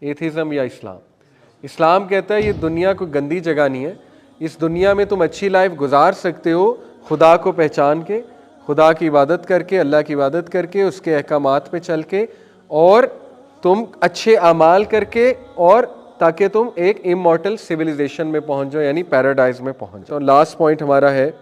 Atheism या इस्लाम। इस्लाम कहता है ये दुनिया कोई गंदी जगह नहीं है, इस दुनिया में तुम अच्छी लाइफ गुजार सकते हो खुदा को पहचान के, खुदा की इबादत करके, अल्लाह की इबादत करके, उसके अहकामात पे चल के, और तुम अच्छे अमाल करके, और ताकि तुम एक इमॉर्टल सिविलाइजेशन में पहुंच जाओ, यानी पैराडाइज में पहुंच जाओ। लास्ट पॉइंट हमारा है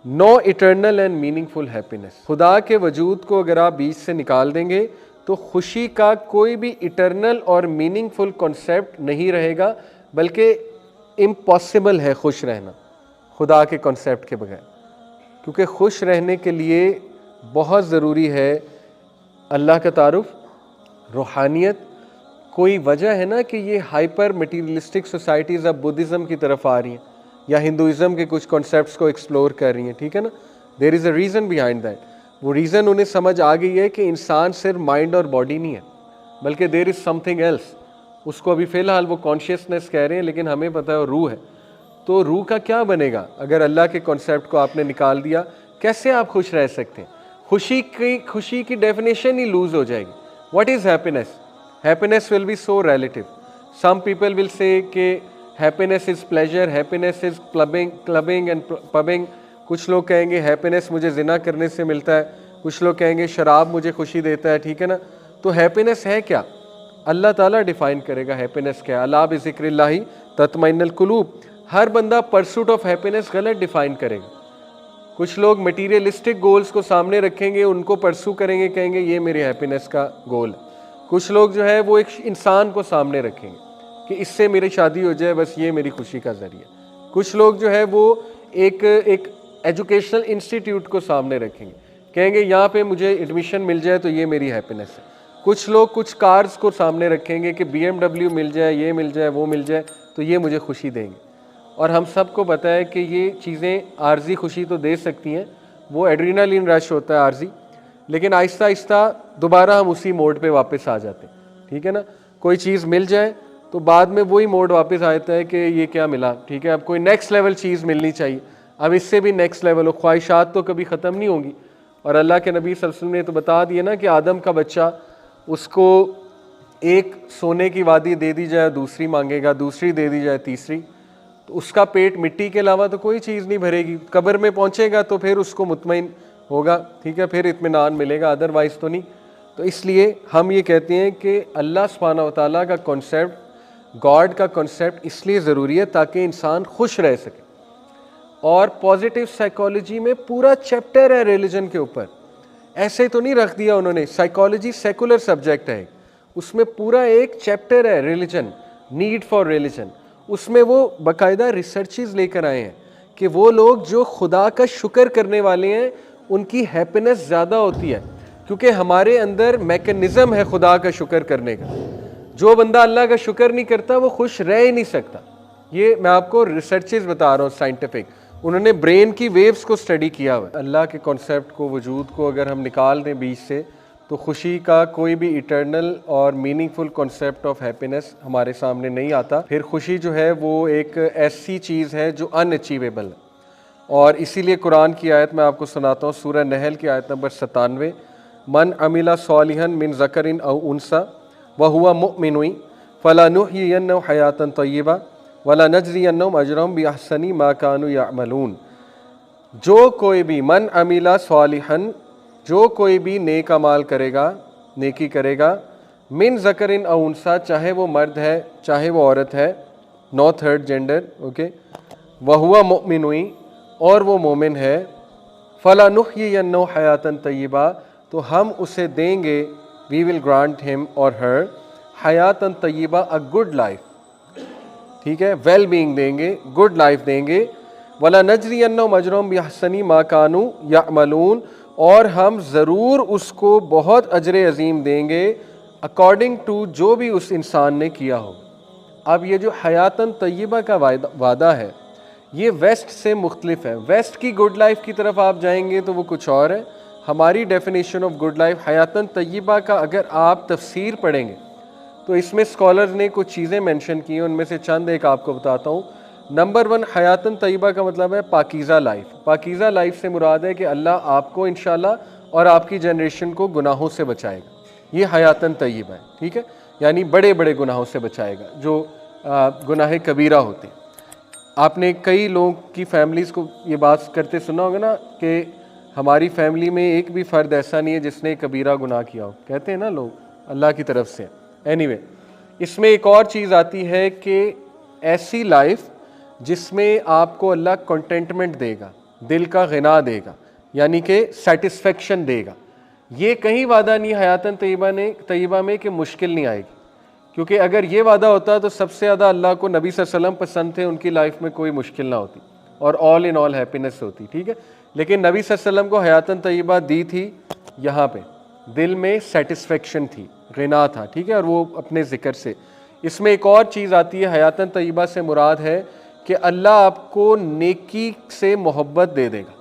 no eternal and meaningful happiness. खुदा के वजूद को अगर आप बीच से निकाल देंगे तो खुशी का कोई भी इटर्नल और मीनिंगफुल कॉन्सेप्ट नहीं रहेगा, बल्कि इम्पॉसिबल है खुश रहना खुदा के कॉन्सेप्ट के बगैर। क्योंकि खुश रहने के लिए बहुत ज़रूरी है अल्लाह का तारुफ, रूहानियत। कोई वजह है ना कि ये हाइपर मटीरियलिस्टिक सोसाइटीज़ अब बुद्धिज़्म की तरफ आ रही हैं या हिंदुइज़्म के कुछ कॉन्सेप्ट्स को एक्सप्लोर कर रही हैं, ठीक है ना। There is a reason behind that. वो रीज़न उन्हें समझ आ गई है कि इंसान सिर्फ माइंड और बॉडी नहीं है, बल्कि देयर इज़ समथिंग एल्स। उसको अभी फ़िलहाल वो कॉन्शियसनेस कह रहे हैं, लेकिन हमें पता है वो रूह है। तो रूह का क्या बनेगा अगर अल्लाह के कॉन्सेप्ट को आपने निकाल दिया? कैसे आप खुश रह सकते हैं? खुशी की डेफिनेशन ही लूज़ हो जाएगी। What is happiness? Happiness will be so relative. Some people will say कि happiness is pleasure, happiness is clubbing and pubbing. कुछ लोग कहेंगे हैप्पीनेस मुझे जिना करने से मिलता है, कुछ लोग कहेंगे शराब मुझे खुशी देता है, ठीक है ना। तो हैप्पीनेस है क्या? अल्लाह ताला डिफ़ाइन करेगा हैप्पीनेस क्या है। अला बिज़िक्रिल्लाहि तत्मइन्नुल कुलूब। हर बंदा परसूट ऑफ हैप्पीनेस गलत डिफ़ाइन करेगा। कुछ लोग मटीरियलिस्टिक गोल्स को सामने रखेंगे, उनको परसू करेंगे, कहेंगे ये मेरी हैप्पीनेस का गोल है। कुछ लोग जो है वो एक इंसान को सामने रखेंगे कि इससे मेरी शादी हो जाए, बस ये मेरी खुशी का ज़रिया। कुछ लोग जो है वो एक एजुकेशनल इंस्टीट्यूट को सामने रखेंगे, कहेंगे यहाँ पे मुझे एडमिशन मिल जाए तो ये मेरी हैप्पीनेस है। कुछ लोग कुछ कार्स को सामने रखेंगे कि BMW मिल जाए, ये मिल जाए, वो मिल जाए तो ये मुझे खुशी देंगे। और हम सबको पता है कि ये चीज़ें आर्जी खुशी तो दे सकती हैं, वो एड्रीनालिन रश होता है आर्जी, लेकिन आहिस्ता आहिस्ता दोबारा हम उसी मोड पे वापस आ जाते हैं, ठीक है ना। कोई चीज़ मिल जाए तो बाद में वही मोड वापस आ जाता है कि ये क्या मिला, ठीक है, अब कोई नेक्स्ट लेवल चीज़ मिलनी चाहिए, अब इससे भी नेक्स्ट लेवल हो। ख्वाहिशात तो कभी ख़त्म नहीं होंगी। और अल्लाह के नबी सल्लल्लाहु अलैहि वसल्लम ने तो बता दिया ना कि आदम का बच्चा, उसको एक सोने की वादी दे दी जाए दूसरी मांगेगा, दूसरी दे दी जाए तीसरी, तो उसका पेट मिट्टी के अलावा तो कोई चीज़ नहीं भरेगी। कब्र में पहुंचेगा तो फिर उसको मुतमईन होगा, ठीक है, फिर इत्मीनान मिलेगा, अदरवाइज़ तो नहीं। तो इसलिए हम ये कहते हैं कि अल्लाह सुब्हानहू व तआला का कॉन्सेप्ट, गॉड का कॉन्सेप्ट इसलिए ज़रूरी है ताकि इंसान खुश रह सके। और पॉजिटिव साइकोलॉजी में पूरा चैप्टर है रिलीजन के ऊपर। ऐसे तो नहीं रख दिया उन्होंने, साइकोलॉजी सेकुलर सब्जेक्ट है, उसमें पूरा एक चैप्टर है रिलीजन, नीड फॉर रिलीजन। उसमें वो बाकायदा रिसर्चेस लेकर आए हैं कि वो लोग जो खुदा का शुक्र करने वाले हैं उनकी हैप्पीनेस ज़्यादा होती है, क्योंकि हमारे अंदर मैकेनिज़्म है खुदा का शुक्र करने का। जो बंदा अल्लाह का शुक्र नहीं करता वो खुश रह ही नहीं सकता। ये मैं आपको रिसर्चेस बता रहा हूँ साइंटिफिक, उन्होंने ब्रेन की वेव्स को स्टडी किया हुआ। अल्लाह के कॉन्सेप्ट को, वजूद को अगर हम निकाल दें बीच से, तो खुशी का कोई भी इटर्नल और मीनिंगफुल कॉन्सेप्ट ऑफ हैप्पीनेस हमारे सामने नहीं आता। फिर खुशी जो है वो एक ऐसी चीज़ है जो अनअचीवेबल है। और इसीलिए कुरान की आयत मैं आपको सुनाता हूँ, सूरह नहल की आयत नंबर 97, मन अमिला सालिहन मिन ज़करिन औ उनसा व हुवा मुमिनुन फलानुहयिन्नहु हयातन तय्यबा वला नजरियन्नहुम अजरहुम बिअहसनी मा कानू यअमलून। जो कोई भी मन अमिला सालिहन, जो कोई भी नेक अमाल करेगा, नेकी करेगा, मिन ज़करिन औ उनसा, चाहे वो मर्द है चाहे वो औरत है, नो थर्ड जेंडर, ओके, व हुवा मुमिनुन, और वो मोमिन है, फलानुहयिन्नहु हयातन तय्यबा, तो हम उसे देंगे, वी विल ग्रांट हिम और हर, हयातन तय्यबा, अ गुड लाइफ, ठीक है, वेल बीइंग देंगे, गुड लाइफ देंगे, वला नजरियन्नहुम अजरहुम बिअहसनी मा कानू यअमलून, और हम ज़रूर उसको बहुत अजर अजीम देंगे अकॉर्डिंग टू जो भी उस इंसान ने किया हो। अब ये जो हयातन तय्यबा का वादा है ये वेस्ट से मुख्तलिफ है। वेस्ट की गुड लाइफ की तरफ आप जाएंगे तो वो कुछ और है। हमारी डेफिनेशन ऑफ गुड लाइफ हयातन तय्यबा का अगर आप तफसीर पढ़ेंगे तो इसमें स्कॉलर्स ने कुछ चीज़ें मेंशन की हैं, उनमें से चंद एक आपको बताता हूँ। नंबर 1, हयातन तय्यबा का मतलब है पाकीज़ा लाइफ। पाकीज़ा लाइफ से मुराद है कि अल्लाह आपको इंशाल्लाह और आपकी जनरेशन को गुनाहों से बचाएगा, ये हयातन तय्यबा है, ठीक है। यानी बड़े बड़े गुनाहों से बचाएगा जो गुनाह कबीरा होते हैं। आपने कई लोगों की फैमिलीज़ को ये बात करते सुना होगा ना कि हमारी फैमिली में एक भी फ़र्द ऐसा नहीं है जिसने कबीरा गुनाह किया हो, कहते हैं ना लोग, अल्लाह की तरफ से। एनीवे, इसमें एक और चीज़ आती है कि ऐसी लाइफ जिसमें आपको अल्लाह कंटेंटमेंट देगा, दिल का गिना देगा, यानी कि सेटिस्फेक्शन देगा। ये कहीं वादा नहीं हयातन तय्यबा में कि मुश्किल नहीं आएगी, क्योंकि अगर ये वादा होता तो सबसे ज़्यादा अल्लाह को नबी सल्लल्लाहु अलैहि वसल्लम पसंद थे, उनकी लाइफ में कोई मुश्किल ना होती और ऑल इन ऑल हैप्पीनेस होती, ठीक है। लेकिन नबी सल्लल्लाहु अलैहि वसल्लम को हयातन तय्यबा दी थी यहाँ पे, दिल में सेटिस्फेक्शन थी, गिना था, ठीक है, और वो अपने ज़िक्र से। इसमें एक और चीज़ आती है, हयातन तय्यबा से मुराद है कि अल्लाह आपको नेकी से मोहब्बत दे देगा,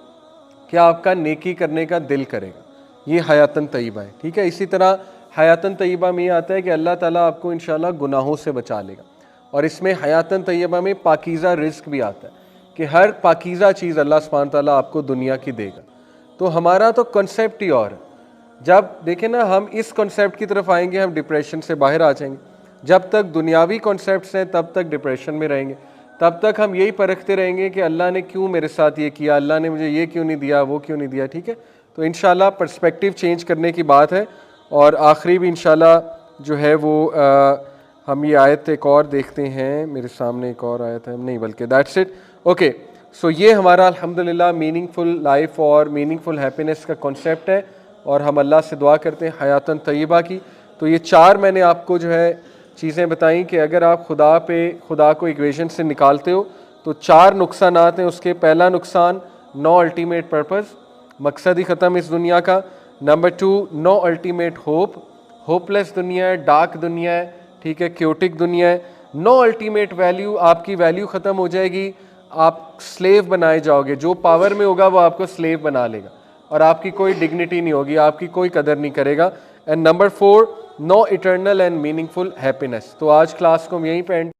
कि आपका नेकी करने का दिल करेगा, ये हयातन तय्यबा है, ठीक है। इसी तरह हयातन तय्यबा में ये आता है कि अल्लाह ताला आपको इंशाल्लाह गुनाहों से बचा लेगा। और इसमें हयातन तय्यबा में पाकीज़ा रिज़्क भी आता है कि हर पाकीज़ा चीज़ अल्लाह सुब्हान ताला आपको दुनिया की देगा। तो हमारा तो कॉन्सेप्ट ही और है। जब देखें ना, हम इस कॉन्सेप्ट की तरफ आएंगे, हम डिप्रेशन से बाहर आ जाएंगे। जब तक दुनियावी कॉन्सेप्ट्स हैं तब तक डिप्रेशन में रहेंगे, तब तक हम यही परखते रहेंगे कि अल्लाह ने क्यों मेरे साथ ये किया, अल्लाह ने मुझे ये क्यों नहीं दिया, वो क्यों नहीं दिया, ठीक है। तो इंशाल्लाह पर्सपेक्टिव चेंज करने की बात है। और आखिरी भी इंशाल्लाह जो है वो हम ये आयत एक और देखते हैं, मेरे सामने एक और आयत है, नहीं बल्कि दैट्स इट, ओके। सो ये हमारा अल्हम्दुलिल्लाह मीनिंगफुल लाइफ और मीनिंगफुल हैप्पीनेस का कॉन्सेप्ट है, और हम अल्लाह से दुआ करते हैं हयातन तय्यबा की। तो ये 4 मैंने आपको जो है चीज़ें बताई कि अगर आप खुदा को इक्वेशन से निकालते हो तो 4 नुकसानात हैं उसके। पहला नुकसान, नो अल्टीमेट पर्पज़, मकसद ही ख़त्म इस दुनिया का। Number 2, no ultimate hope, hopeless दुनिया है, डार्क दुनिया है, ठीक है, क्योटिक दुनिया है। नो अल्टीमेट वैल्यू, आपकी वैल्यू ख़त्म हो जाएगी, आप स्लेव बनाए जाओगे, जो पावर में होगा वो आपको स्लेव बना लेगा और आपकी कोई डिग्निटी नहीं होगी, आपकी कोई कदर नहीं करेगा। And number 4, no eternal and meaningful happiness. तो आज क्लास को हम यहीं पे एंड